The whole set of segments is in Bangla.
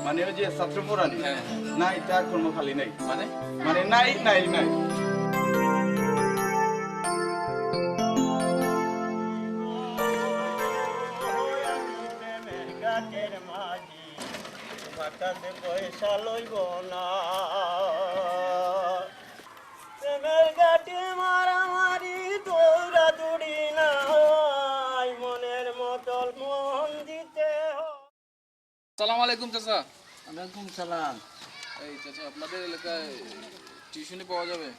মানে ওই যে ছাত্র পড়ানি না এটা কোনো খালি নাই মানে মানে নাই নাই নাই পয়সা লইব না প্রেমের গাটি মারামারি দৌড়া দৌড়ি নাই মনের মতল মন দিতে আসসালামু আলাইকুম চাচা। ওয়ালাইকুম সালাম। এই চাচা আপনাদের এলাকায় টিউশনি পাওয়া যাবে?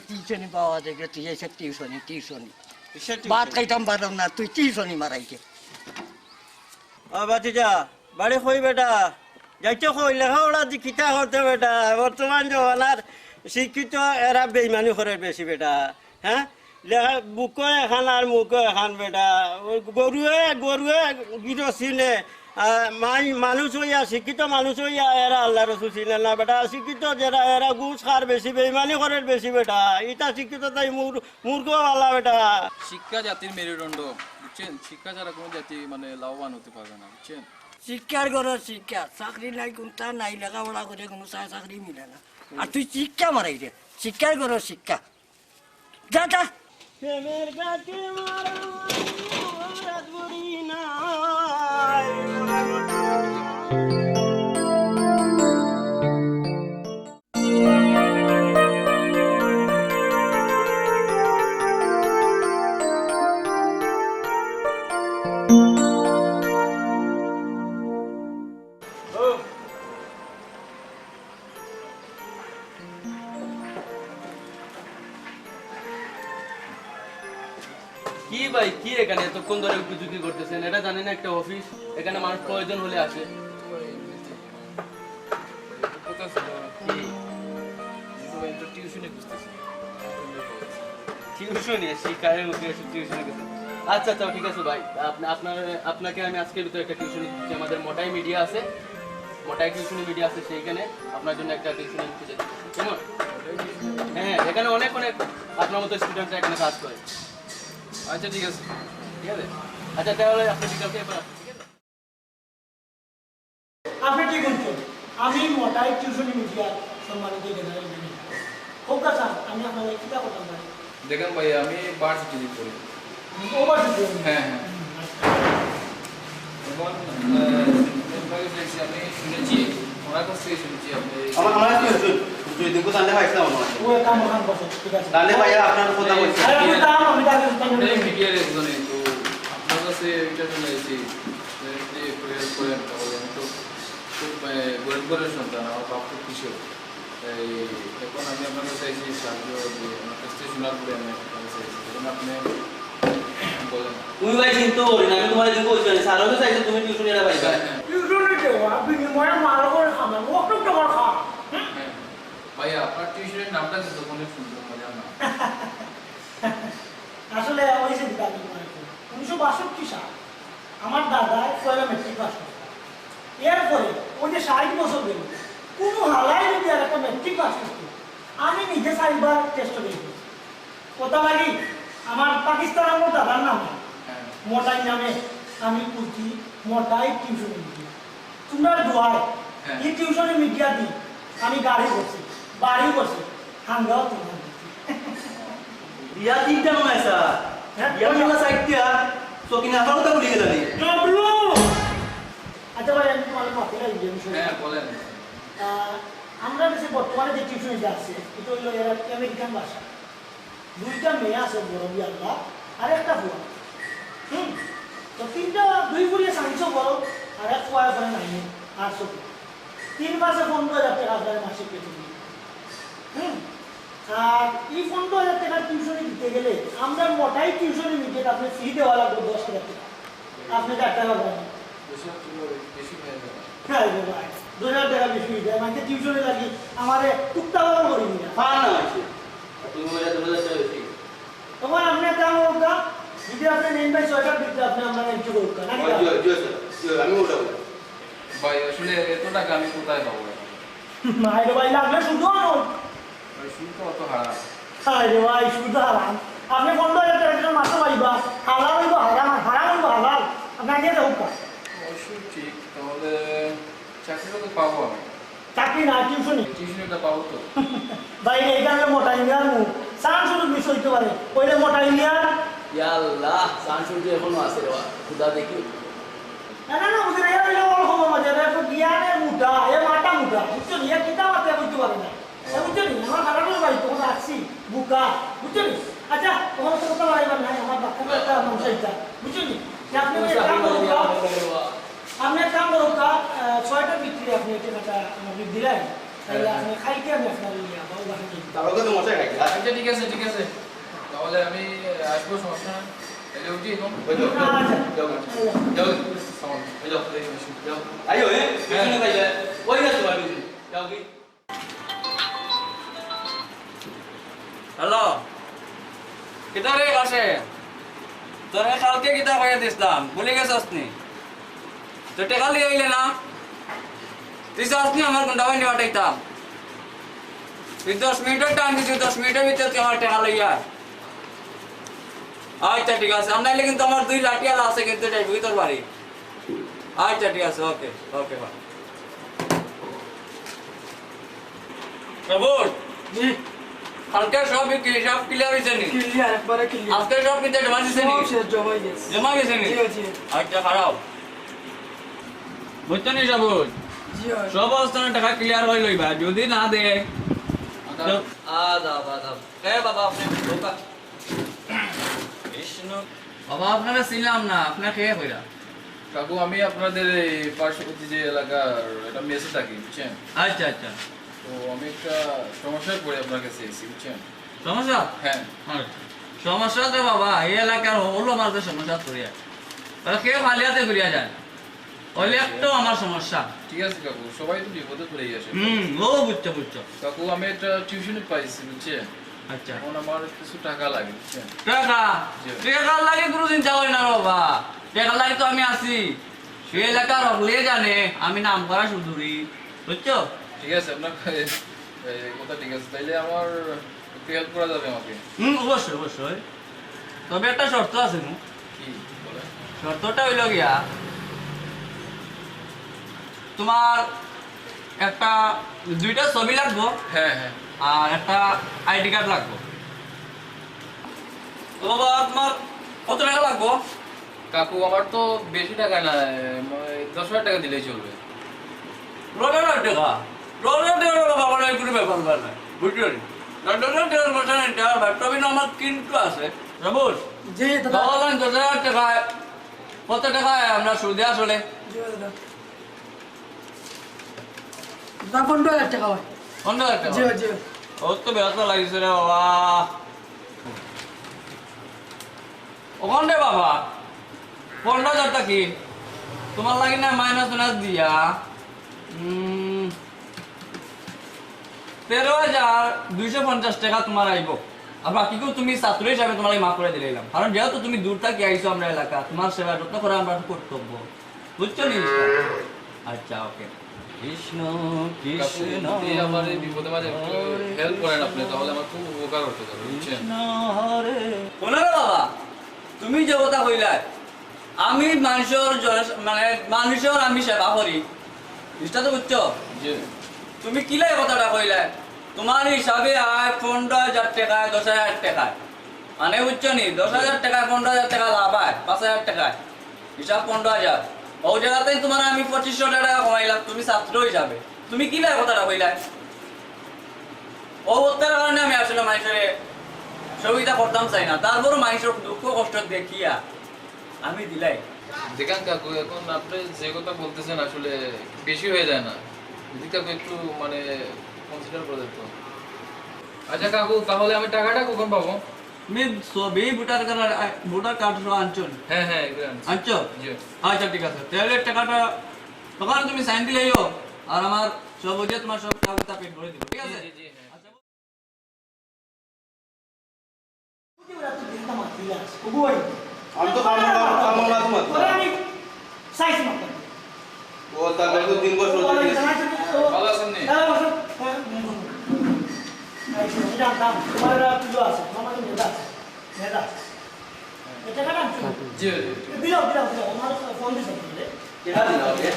টিউশনি পাওয়া যায় তুই এসে টিউশনি ভাত খাইতাম পারলাম না তুই টিউশনি মারাইকে বাতিজা বাড়ি কই বেটা যাইতে কই লেখাপড়া দীক্ষিতা করতে বেটা বর্তমান জমানার শিক্ষিত এরা বেইমানি করে বেশি বেটা হ্যাঁ লেখা বুকো এখান আর মুখো এখান বেটা গরুয়ে গিরো চিনে মানুষ হইয়া শিক্ষিত মানুষ হইয়া এরা আল্লাহ রসুল চিনে না বেটা শিক্ষিত যারা এরা ঘুষ খার বেশি বেইমানি করে বেশি বেটা এটা শিক্ষিত তাই মূর্খ আল্লাহ বেটা শিক্ষা জাতির মেরুদণ্ড বুঝছেন, শিক্ষা ছাড়া কোনো জাতি মানে লাভবান হতে পারবে না বুঝছেন। শিক্ষার ঘরের শিক্ষা চাকরি নাই কোনটা নাই লেখাপড়া করে কোনো চাকরি মিলে না আর তুই শিক্ষা মারাই দে শিক্ষার ঘরের শিক্ষা যা যা প্রেমের গাছে কি ভাই কি এখানে এতক্ষণ ধরে উকি করতেছেন? এটা জানেন একটা অফিস, এখানে মানুষ প্রয়োজন হলে আসে। টিউশনি শিকারের মুখে এসে টিউশনি করছেন। আচ্ছা আচ্ছা ঠিক আছে ভাই, আপনাকে আমি আজকের ভিতরে একটা টিউশনি দিচ্ছি। আমাদের মোটাই মিডিয়া আছে, মোটাই টিউশনি মিডিয়া আছে, সেইখানে আপনার জন্য একটা টিউশনি দিতে চাই। কেমন? হ্যাঁ এখানে অনেক অনেক আপনার মতো স্টুডেন্টরা এখানে কাজ করে। আচ্ছা ঠিক আছে ঠিক আছে, আচ্ছা তাহলে আপনি বিকালকে এবার ঠিক আছে। আপনি কি বলছেন? আমি মোটাই টিউশনি মিডিয়া সম্মানিত জেনারেল ম্যানেজার হোক স্যার, আমি আপনাদের কিতা করতাম পারি? দেখেন ভাই আমি ভার্সিটি পড়ি। ওভার হ্যাঁ হ্যাঁ এখন দেখছি আমি শুনেছি ওনার কাছ থেকে শুনেছি আপনি আমার কি হচ্ছে তুই দেখো জানতে পাইছিলাম না ও কাম কাম করছে ঠিক আছে জানতে ভাইয়া আপনার কথা বলছি আরে আমি কাম আমি তাকে আপনার মিডিয়ার একজনই তো আপনার কাছে এটা চলে এসেছি যে করেন তাহলে আমি তো খুব গরিব ঘরের সন্তান, আমার বাপ খুব কৃষক। এই এখন আমি আপনার কাছে এসেছি সাহায্য যে আমার কাছ থেকে শোনার পরে আমি আপনার কাছে এসেছি, এখন আপনি বলেন। তুমি ভাই চিন্তা করি না, আমি তোমার দিকে বলছি না, স্যারও তো চাইছে তুমি টিউশন এটা পাইবা। টিউশনি দেওয়া বিনিময়ে মাল করে খাবে ও একটু টাকা খা হ্যাঁ ভাইয়া আপনার টিউশনের নামটা কিন্তু অনেক সুন্দর মজার নাম। আসলে ওই যে দাবি করে 1962 সাল আমার দাদা পয়লা মেট্রিক পাস করে, এরপরে ওই যে 60 বছর গেল কোনো হালাই যদি আর একটা মেট্রিক পাস করতো আমি নিজে 4বার টেস্ট দিয়েছি। কথা লাগি আমার পাকিস্তান আমার দাদার নামে মোটাই নামে আমি করছি মোটাই টিউশনি মিডিয়া। তোমরা দোয়ায় এই টিউশনি মিডিয়া দিই আমি গাড়ি করছি বাড়ি করছি হাঙ্গাও তোমার বিয়া তিনটা মনে আছে বিয়া মনে চাইতিয়া তো কিনা আমার কথা ভুলে গেলানি। আচ্ছা ভাই আমি তোমার কথা হ্যাঁ বলেন। আমরা দেশে বর্তমানে যে টিউশন আছে এটা হলো আমেরিকান ভাষা। 2টা মেয়ে আছে বড় বিয়াল্লা আর একটা ফুয়া। তো 2 ফুরিয়ে সাইন্সও বড় আর এক ফুয়া করে নাই 800 3 মাসে 15,000 টাকা আপনার মাসে পেতে দিই। আর এই 15,000 টাকা টিউশনি দিতে গেলে আমরা মোটাই টিউশনি মিডিয়ে আপনি ফি দেওয়া লাগবে 10,000 টাকা। আপনি 4 টাকা পাবেন বেশি হয়ে যাবে। হ্যাঁ ভাই 2,000 টাকা বেশি হয়ে যায় মানে টিউশনে লাগি আমারে টুকটাও করি না হ্যাঁ না আছে তুমি বলে 2000 টাকা বেশি তোমার আপনি কাম হোকা যদি আপনি নেন ভাই 6 টাকা দিতে আপনি আমরা নেন কি হোকা নাকি আমি উঠাবো ভাই আসলে এত টাকা আমি কোথায় পাবো? মাইরে ভাই লাগলে শুধু ভাই শুনতে অত হারাম। আরে ভাই শুধু হারাম আপনি 15,000 টাকা মাসে পাইবা হালাল হইব হারাম হারাম হইব হালাল আপনাকে হোকা অবশ্যই ঠিক, তাহলে চাকরিটা তো পাবো আমি, চাকরি না টিউশনি টিউশনিটা পাবো তো। ভাই এইখানে মোটা ইন্ডিয়ান মুখ সান শুরু মিস হইতে পারে ওইটা মোটা ইন্ডিয়ান ইয়াল্লাহ সানসুটি এখনো আছে রে খুদা দেখি না না না ওদের এর হইলে অল খবর মাঝে এর জ্ঞানের মুঠা এ মাটা মুঠা বুঝছো নি এর কিতা মাতে বুঝতে পারে না বুঝছো নি আমার খারাপের ভাই তোমরা আসছি বুকা বুঝছো নি আচ্ছা তোমার তো কথা বলাইবার নাই আমার বাচ্চা একটা মানুষ এটা বুঝছো নি যে আপনি একটা কাম করুন আপনি একটা কাম করুন ছয়টা বিক্রি আপনি এটা টাকা আমাকে দিলেন তাহলে আপনি খাইতে আমি আপনার ইয়া বাবু বাকি তাহলে তো মশাই খাইছি আচ্ছা ঠিক আছে ঠিক আছে, তাহলে আমি আসবো, সমস্যা না। তাহলে উঠি এখন। বুঝলো আচ্ছা যাও যাও সামান যাও যাও। আইও টিউশনে খাইলে ওই না তোমার টিউশন যাও কি হ্যালো কিতা রে আসে তোর কালকে কিতা কইয়া দিছিলাম ভুলে গেছস নি তো টেকা লিয়ে আইলে না তুই যাসনি আমার কোনটা বানি বাটাইতাম তুই 10 মিনিটের টাইম দিছি 10 মিনিটের ভিতরে তুই আমার টেকা লইয়া আচ্ছা ঠিক আছে আমরা নাইলে কিন্তু আমার 2 লাঠিয়ালা আছে কিন্তু যাইবি তোর বাড়ি আচ্ছা ঠিক আছে ওকে ওকে ভাই কবুল জি কালকে সব সব ক্লিয়ার হয়েছে নি ক্লিয়ার একবারে ক্লিয়ার আজকে সব কিন্তু জমা দিছে নি জমা গেছে জমা গেছে নি জি জি আচ্ছা খারাপ বুঝছো নি সবুজ জি সব অবস্থানে টাকা ক্লিয়ার হয়ে লইবা যদি না দে আদাব আদাব। বাবা আপনি ঢোকা কৃষ্ণ বাবা আপনারা ছিলাম না আপনার খেয়ে কইরা কাকু আমি আপনাদের এই পার্শ্ববর্তী যে এলাকার একটা মেসে থাকি বুঝছেন, আচ্ছা আচ্ছা তো আমি একটা সমস্যায় পড়ে আপনার কাছে এসেছি বুঝছেন। সমস্যা হ্যাঁ সমস্যা তো বাবা এই এলাকার হলো আমার তো সমস্যা করিয়া তাহলে কেউ খালিয়াতে করিয়া যায় ওইলে একটাও আমার সমস্যা ঠিক আছে কাকু, সবাই তো বিপদে পড়ে গেছে। ও বুঝছো বুঝছো কাকু আমি একটা টিউশনে পাইছি বুঝছেন, আচ্ছা এখন আমার কিছু টাকা লাগে বুঝছেন। টাকা জি। টাকা লাগে কোনোদিন যাওয়াই না বাবা টাকা লাগে তো আমি আছি সে এলাকার হলে জানে আমি নাম করা সুদূরি বুঝছো ঠিক আছে আপনার কথা ঠিক আছে, তাইলে আমার একটু হেল্প করা যাবে আমাকে? অবশ্যই অবশ্যই তবে একটা শর্ত আছে কি বলেন? শর্তটা হইল গিয়া তোমার একটা 2টা ছবি লাগবো হ্যাঁ হ্যাঁ আর একটা আইডি কার্ড লাগবো তো বাবা তোমার কত টাকা লাগবো কাকু আমার তো বেশি টাকা না, 10,000 টাকা দিলেই চলবে। রোডের টাকা বাবা নাই কোনো ব্যাপার নাই বুঝছো রোডের টাকার কথা নেই টাকার তবে আমার কিন্তু আছে সবুজ জি দাদা ধরলেন 10,000 টাকায় কত টাকায় আমরা সুদে আসলে জি দাদা না 15,000 টাকা হয় 15,000 টাকা জি জি ও তো ব্যস্ত লাগিছে রে বাবা ওখানে বাবা 15,000 টাকা কি তোমার লাগে না মাইনাস দিয়া 13,250 টাকা তোমার আইব আর বাকি তুমি ছাত্র হিসাবে তোমার মাফ করে দিলাম কারণ যেহেতু তুমি দূর থেকে আইছো আমরা এলাকা তোমার সেবা যত্ন করা আমরা কর্তব্য বুঝছো জিনিসটা আচ্ছা ওকে কৃষ্ণ কাকু কৃষ্ণ যদি আমার এই বিপদে মাঝে একটু হেল্প করেন আপনি, তাহলে আমার খুব উপকার হতে পারে বুঝছেন। শোনো রে বাবা তুমি যে কথা কইলা আমি মানে মানুষের আমি সেবা করি জিনিসটা তো বুঝছো যে তুমি কিলাই কথাটা কইলা তোমার হিসাবে আয় 15,000 টাকায় 10,000 টাকায় মানে বুঝছো নি 10,000 টাকায় 15,000 টাকা লাভ হয় 5,000 টাকায় হিসাব 15,000 ও জায়গাতেই তোমার আমি 2,500 টাকা কমাইলাম তুমি ছাত্র হিসাবে তুমি কিলাই কথাটা কইলা ও উত্তর কারণে আমি আসলে মানুষের সুবিধা করতাম চাই না তারপরও মানুষের দুঃখ কষ্ট দেখিয়া আমি দিলাই দেখেন কাকু, এখন আপনি যে কথা বলতেছেন আসলে বেশি হয়ে যায় না, যদি কাকু একটু মানে কনসিডার করে দিত। আচ্ছা কাকু, তাহলে আমি টাকাটা কখন পাবো? তুমি সবই ভোটার কার্ড সহ আনছো হ্যাঁ হ্যাঁ এগুলো আনছি। আনছো জি আচ্ছা ঠিক আছে তাহলে টাকাটা তখন তুমি সাইন দিলেইও আর আমার সব বুঝে তোমার সব কাগজ পেড করে দিব ঠিক আছে জি জি হ্যাঁ। আচ্ছা আমি তো কামলা তোমার আমি সাইজ মাত্র ও তাহলে তো 3 বছর হয়ে গেছে ভালো আছেন নি? জি কেনা দিন ওকে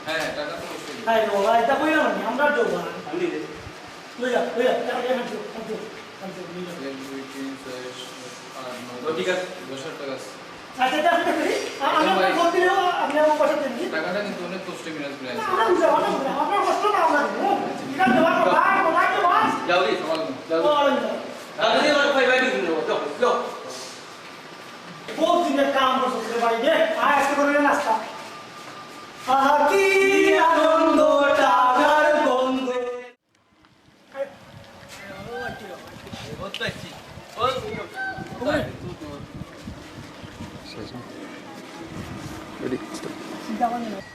হ্যাঁ টাকা তো অবশ্যই। হ্যাঁ বাবা এটা কইলাম না আমরা যাবো লই যা টাকা দিয়ে হাঁটো এক, দুই, তিন, চার, আট, নয়, ও, ঠিক আছে। 10,000 টাকা আছে। আচ্ছা এটা আপনি করি আমি আপনার ফোন দিলেও আপনি আমার পয়সা দেন কি টাকাটা কিন্তু অনেক কষ্টে মিরাজ করে আছে। আমরা বুঝা আপনার কষ্ট না আমরা এটা দেওয়ার কথা কথা কি বাস যাও দি দাদি আমার ভাই ভাই দিন লো বহুত দিনের কাম করছে ভাই দে আয় আজকে করে নাস্তা আহা কি আনন্দ টাকার গন্ধে বহুত পাচ্ছি ও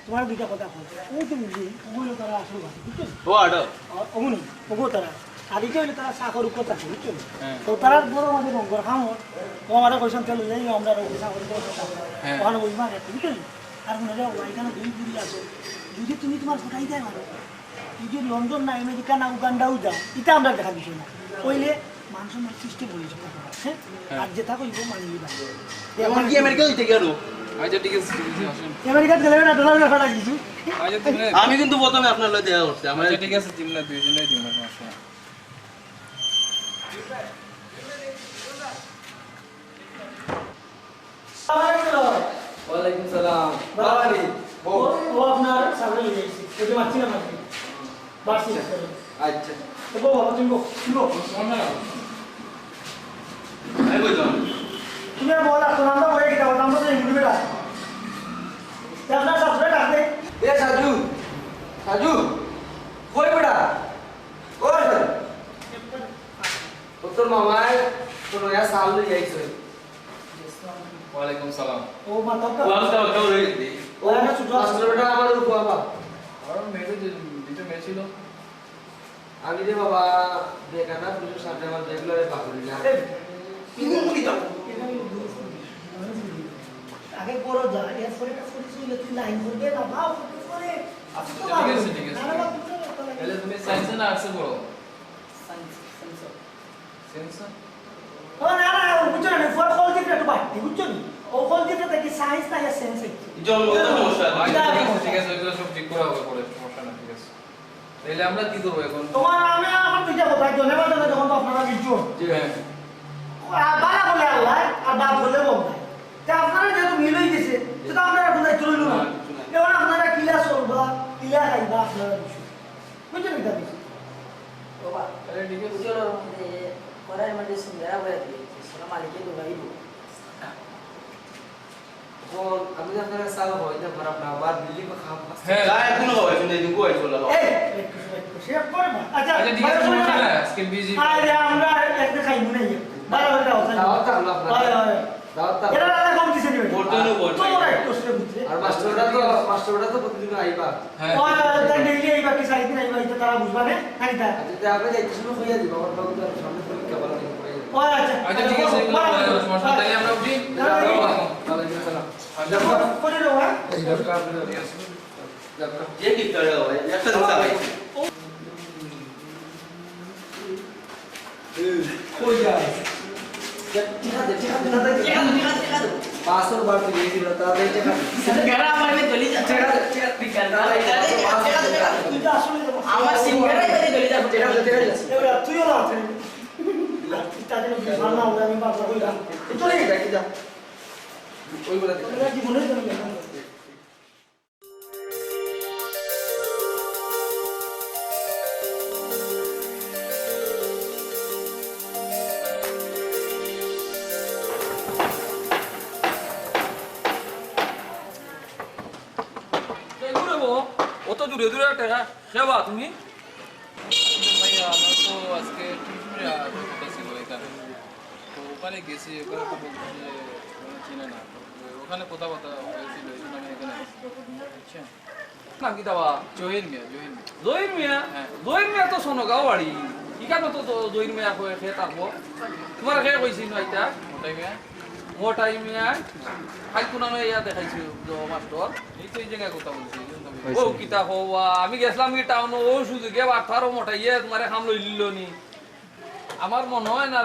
তোমার দুইটা কথা কই ওই তো বুঝি ওগুলো তারা আসল কথা বুঝছো ও আডো অমনি ওগুলো তারা আর এটা হইলে তারা চাকর উপর থাকে বুঝছো হ্যাঁ। তো তারা বড় আমাদের রঙ্গর খামর ও আমাদের কইসন তেল যাই আমরা রঙ্গ চাকর উপর হ্যাঁ। ওখানে ওই মারে বুঝছো আর মনে যাও এখানে দুই বুড়ি আছে যদি তুমি তোমার ফটাই দেয় মারো যদি লন্ডন না আমেরিকা না উগান্ডাও যাও এটা আমরা দেখা দিচ্ছি না কইলে মানুষ আমার সৃষ্টি বলেছে হ্যাঁ আর যেটা কইব মানিয়ে না এমন কি আমেরিকা হইতে গেল আচ্ছা ঠিক আছে ঠিক আছে, আসেন। আমেরিকাত গেলে না ডলার ফটা কিছু আচ্ছা তুমি আমি কিন্তু প্রথমে আপনার লগে দেখা করছি আমার আচ্ছা ঠিক আছে দিন না দুইজনেই দিন না সমস্যা নাই। ওয়ালাইকুম সালাম বাবারে ও আপনার সামনে নিয়ে এসেছি ওকে মারছি না মারছি বাড়ছি না আচ্ছা তো বাবা তুমি আই কইতাম তুমি আর বলা তো আমরা বলে গেলাম আমরা তো হিন্দু বেটা আপনার সাবস্ক্রাইব আছে এ সাজু সাজু কই বেটা কই তোর মামাই তোর নয়া সাল লই আইছে ওয়ালাইকুম সালাম ও মাথা ওয়ালাইকুম আসসালাম ও না ছোট মাস্টার বেটা আমার রূপ বাবা আর মেয়ে দিতে মেয়ে ছিল আমি রে বাবা বেগানা পুলিশের সামনে আমার রেগুলারে পাকড়ি না আগে বড় যা এরপরে কাজ করিস তুই লাইন করবে না ভাও করে আচ্ছা ঠিক আছে ঠিক আছে তাহলে তুমি সায়েন্সে না আর্টসে পড়ো সায়েন্স ও না না বুঝছো না ফল ফল দিতে একটু বাড়তি বুঝছো নি ও ফল দিতে দেখি সায়েন্স না সেন্স জন্মগত সমস্যা আচ্ছা ঠিক আছে ওইগুলো সব ঠিক করা হবে পরে সমস্যা না ঠিক আছে তাহলে আমরা কি করবো এখন তোমার নামে আমার দুইটা কথা ধন্যবাদ দেবে যখন তো আপনারা বিজু জি হ্যাঁ বাবা বলে আল্লাহ আর বাপ বলে বন্ধ তা আপনারা যেহেতু মিল হয়ে গেছে সেটা আপনারা এখন দায়িত্ব রইল না এবার আপনারা কিলা চলবা কিলা খাইবা আপনারা বিষয় বুঝছেন এটা বিষয় তাহলে ঠিক আছে কোন আমি যখন সাল হই না খারাপ না আমার বিল্ডিং কো খাম হ্যাঁ গায় কোনো হয় শুনে দিন কই চলে এই একটু শেয়ার করে না আচ্ছা আচ্ছা ঠিক আছে সমস্যা না আজকে বিজি আরে আমরা একটা খাইবো না বারো ঘন্টা হচ্ছে দাওয়াত থাকলো আপনার হয় হয় দাওয়াত এটা থাকলো রান্না কম দিছে নিবে বর্তমানে বর্তমানে। তোমরা একটু সে বুঝছে আর মাস্টার বেটা তো প্রতিদিন আইবা হ্যাঁ ওই ডেইলি এই বাকি সাইড দিন আইবা এটা তারা বুঝবা না খাইতা আচ্ছা তে আপনি যাইতে শুরু হইয়া দিবা আমার বাবু তো সামনে পরীক্ষা ভালো করে পড়াই ওই আচ্ছা আচ্ছা ঠিক আছে এগুলো সমস্যা তাহলে আমরা উঠি ওয়ালাইকুম সালাম করে দাও হ্যাঁ যে কি করে হয় একটা দিন ভাই কই যায় ঠিক আছে পাসওয়ার্ড বাড়তে গিয়েছিল তাদের টাকা তুই তো আসলে আমার সিঙ্গারাই বাড়ি চলে যাবে টাকা এবার তুইও না আছে তাদের ভালো না হবে আমি বাবা কইলাম চলে যাই যা ওইগুলা তোমরা কি মনে হয় অত দূরে দূরে টাকা সেবা তুমি ভাইয়া আমার তো আজকে টিউশনে কথা ছিল এখানে তো ওখানে গেছি ওখানে তো বলছি যে ওখানে চিনে না ওখানে কথা হয়েছিল এই জন্য আমি এখানে আচ্ছা নাম কি দাবা জহির মিয়া জহির মিয়া জহির মিয়া হ্যাঁ। জহির মিয়া তো সোনগাঁও বাড়ি ইকানো তো জহির মিয়া কয়ে খেয়ে থাকবো তোমার খেয়ে কইছি না এটা ওটাই মিয়া মোটাই মিয়া খাই কোনা ইয়া দেখাইছি মাস্টর এই তো এই জায়গায় কথা বলছি এই জন্য তো ও বলছি। কিতা হওয়া আমি গেছিলাম কি টাউন ও সুযোগে আঠারো মোটাইয়ে তোমারে খাম লই লিল নি আমার মনে হয় না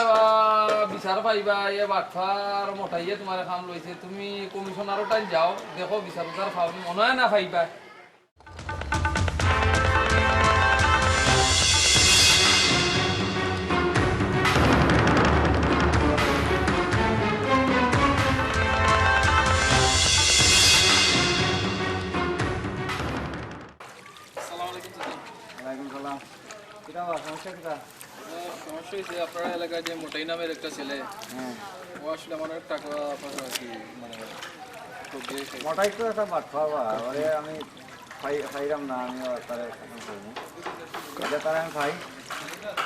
বিচার পাইবা এ বাটফার মোটাইয়ে তোমারে খাম লইছে তুমি কমিশনারও টাইম যাও দেখো বিচার উচার পাও মনে হয় না পাইবা আলাইকুম চাচা। ওয়ালাইকুম সালাম কিটা বা সমস্যা কিটা সমস্যা হয়েছে আপনার এলাকায় যে মোটাই নামের একটা ছেলে, হ্যাঁ ও আসলে আমার অনেক টাকা আপনার আর কি মানে খুব দিয়েছে। মোটাই তো একটা বাট খাওয়া ওরে আমি খাইলাম না আমি তারে এখন খাইনি এটা তারে আমি খাই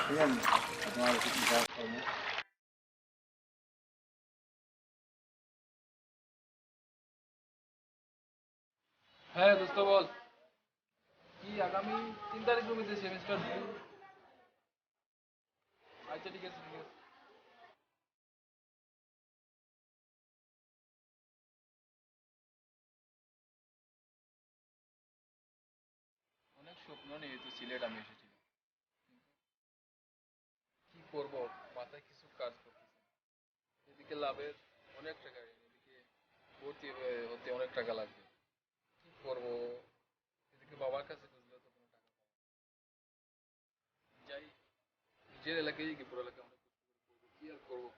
ঠিক আছে তোমার কিছু খাইনি হ্যাঁ দোস্ত বল, কি আগামী 3 তারিখ রবিতে সেমিস্টার? আচ্ছা ঠিক আছে ঠিক আছে। অনেক স্বপ্ন নিয়ে তো সিলেট আমি এসেছিলাম, কি করব মাথায় কিছু কাজ করতেছে না। এদিকে লাভের অনেক টাকা, এদিকে ভর্তি হতে অনেক টাকা লাগবে, কি করব? এদিকে বাবার কাছে খুঁজলেও তো কোনো টাকা পাবো না। যাই নিজের এলাকায় গিয়ে পুরো এলাকা অনেক কষ্ট করে করবো, কি আর করবো।